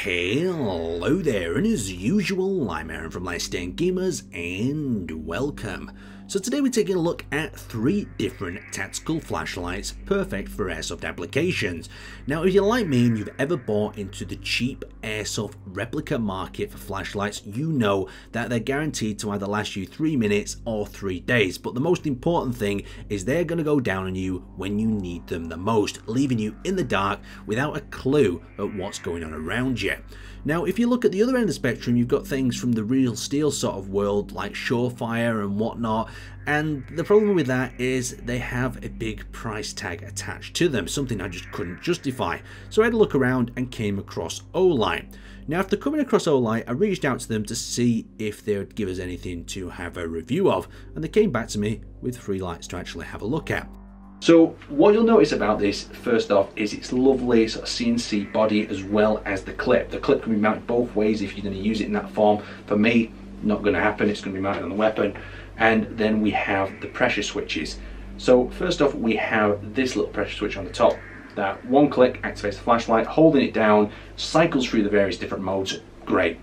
Hello there, and as usual, I'm Aaron from Last Stand Gamers, and welcome. So today we're taking a look at 3 different tactical flashlights perfect for airsoft applications. Now if you're like me and you've ever bought into the cheap airsoft replica market for flashlights, you know that they're guaranteed to either last you 3 minutes or 3 days, but the most important thing is they're going to go down on you when you need them the most, leaving you in the dark without a clue at what's going on around you. Now if you look at the other end of the spectrum, you've got things from the real steel sort of world like Surefire and whatnot, and the problem with that is they have a big price tag attached to them, something I just couldn't justify. So I had a look around and came across Olight. Now after coming across Olight, I reached out to them to see if they would give us anything to have a review of, and they came back to me with 3 lights to actually have a look at. So what you'll notice about this, first off, is its lovely sort of CNC body as well as the clip. The clip can be mounted both ways if you're going to use it in that form. For me, not going to happen, it's going to be mounted on the weapon. And then we have the pressure switches. So first off, we have this little pressure switch on the top. That one click activates the flashlight, holding it down, cycles through the various different modes, great.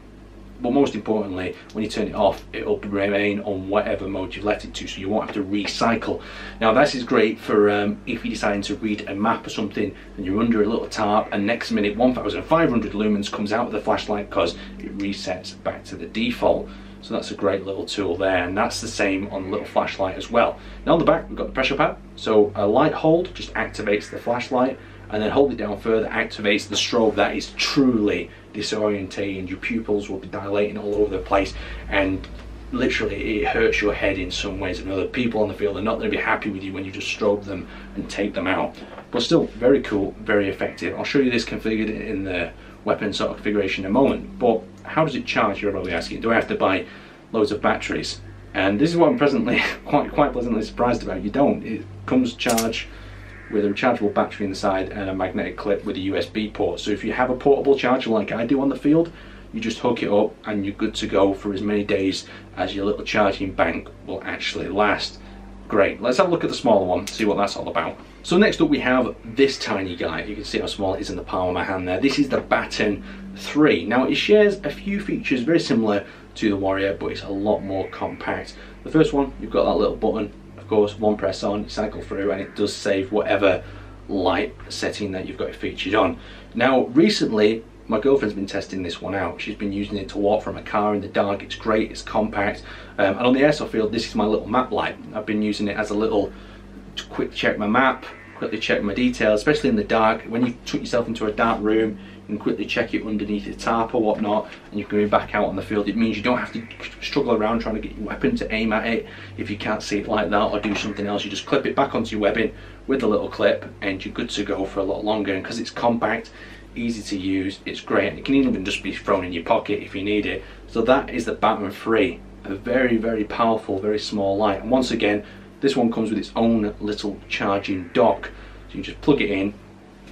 But most importantly, when you turn it off, it'll remain on whatever mode you've left it to, so you won't have to recycle. Now this is great for if you're deciding to read a map or something and you're under a little tarp and next minute 1500 lumens comes out of the flashlight because it resets back to the default. So that's a great little tool there, and that's the same on the little flashlight as well. Now on the back we've got the pressure pad, so a light hold just activates the flashlight, and then hold it down further activates the strobe. That is truly disorientating. Your pupils will be dilating all over the place, and literally it hurts your head in some ways or another. People on the field are not going to be happy with you when you just strobe them and take them out. But still, very cool, very effective. I'll show you this configured in the weapon sort of configuration in a moment. But how does it charge, you're probably asking? Do I have to buy loads of batteries? And this is what I'm presently quite pleasantly surprised about. You don't. It comes charged with a rechargeable battery inside and a magnetic clip with a USB port. So if you have a portable charger like I do on the field, you just hook it up and you're good to go for as many days as your little charging bank will actually last. Great, let's have a look at the smaller one, see what that's all about. So next up we have this tiny guy. You can see how small it is in the palm of my hand there. This is the Baton III. Now it shares a few features very similar to the Warrior, but it's a lot more compact. The first one, you've got that little button. Of course, one press on, you cycle through, and it does save whatever light setting that you've got it featured on. Now recently my girlfriend's been testing this one out. She's been using it to walk from a car in the dark. It's great, it's compact, and on the airsoft field this is my little map light. I've been using it as a little to quick check my map, quickly check my details, especially in the dark. When you tuck yourself into a dark room, you can quickly check it underneath a tarp or whatnot, and you can be back out on the field. It means you don't have to struggle around trying to get your weapon to aim at it if you can't see it like that, or do something else. You just clip it back onto your weapon with the little clip and you're good to go for a lot longer. And because it's compact, easy to use, it's great, and it can even just be thrown in your pocket if you need it. So that is the Baton III, a very powerful, very small light. And once again, this one comes with its own little charging dock, so you just plug it in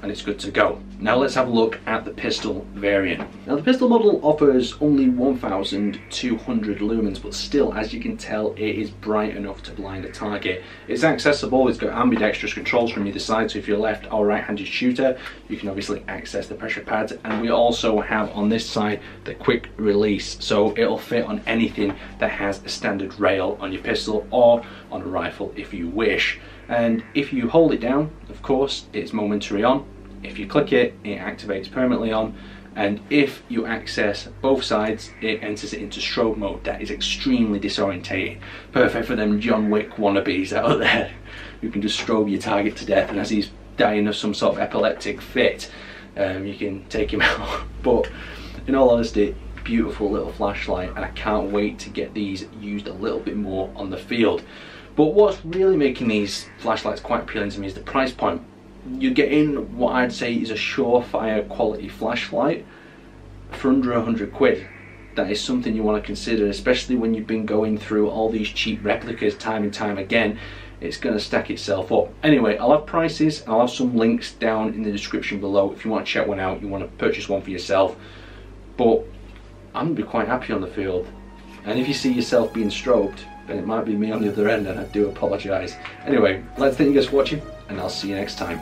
and it's good to go. Now let's have a look at the pistol variant. Now the pistol model offers only 1200 lumens, but still, as you can tell, it is bright enough to blind a target. It's accessible, it's got ambidextrous controls from either side, so if you're a left or right-handed shooter, you can obviously access the pressure pads, and we also have on this side the quick release, so it'll fit on anything that has a standard rail on your pistol or on a rifle if you wish. And if you hold it down, of course, it's momentary on. If you click it, it activates permanently on. And if you access both sides, it enters it into strobe mode. That is extremely disorientating. Perfect for them John Wick wannabes out there who can just strobe your target to death, and as he's dying of some sort of epileptic fit, you can take him out. But in all honesty, beautiful little flashlight, and I can't wait to get these used a little bit more on the field. But what's really making these flashlights quite appealing to me is the price point. You're getting what I'd say is a Surefire quality flashlight for under 100 quid. That is something you want to consider, especially when you've been going through all these cheap replicas time and time again. It's going to stack itself up. Anyway, I'll have prices and I'll have some links down in the description below if you want to check one out, you want to purchase one for yourself. But I'm going to be quite happy on the field. And if you see yourself being strobed, then it might be me on the other end, and I do apologise. Anyway, let's thank you guys for watching, and I'll see you next time.